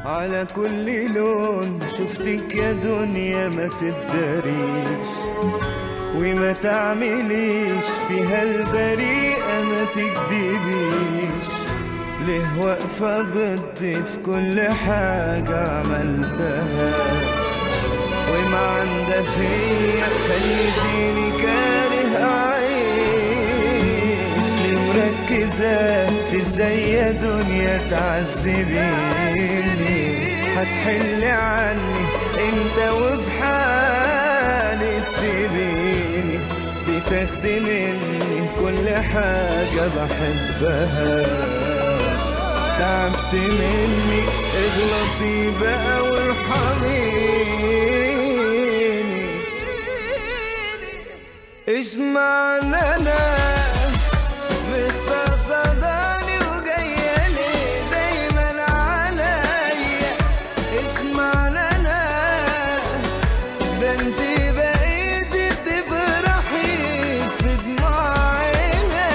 على كل لون شفتك يا دنيا ما تداريش، وما تعمليش فيها البريئة ما تكدبيش. ليه واقفة ضدي في كل حاجة عملتها، وما عندها فيا خليتيني كاره أعيش. ليه مركزة في ازاي يا دنيا تعذبيني، هتحلي عني انت وفي حالي تسيبيني. بتاخدي مني كل حاجة بحبها، تعبت منك اغلطي بقى وارحميني. اشمعنى انا مستقصداني وجاية ليه دايما عليا؟ اشمعنى انا ده انت بقيتي تفرحي في دموع عينيا؟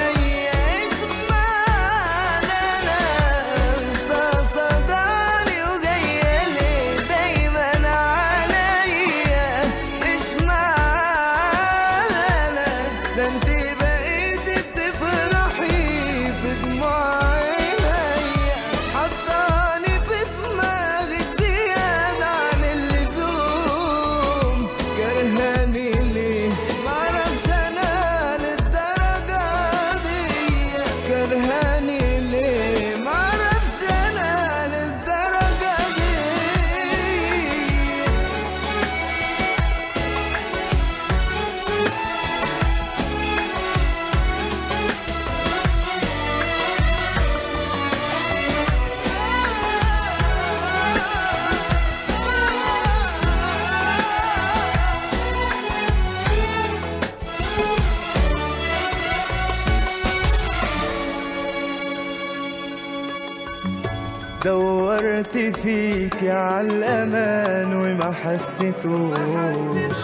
اشمعنى انا مستقصداني وجاية ليه دايما عليا؟ اشمعنى انا ده انت بقيتي بتفرحي في دموع عينيا؟ حطاني في دماغك زيادة عن اللزوم، كرهاني ليه معرفش انا للدرجة دي، كرهاني ليه معرفش انا للدرجة دي. دورت فيك عالأمان وما حسيتوش،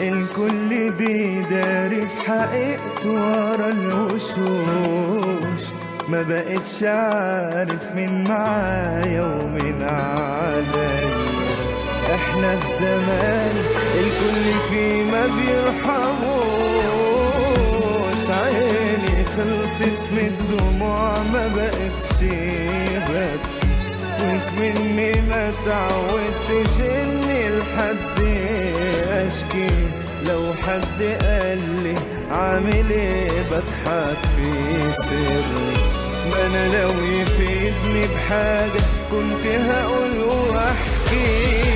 الكل بيداري في حقيقته ورا الوشوش. ما بقتش عارف مين معايا ومين عليا. احنا في زمان الكل فيه ما بيرحموش. عيني خلصت من الدموع ما بقتش بس، وكمني ما تعودتش اني لحد اشكي. لو حد قالي عامل ايه بضحك في سري، ما انا لو يفيدني بحاجة كنت هقول واحكي.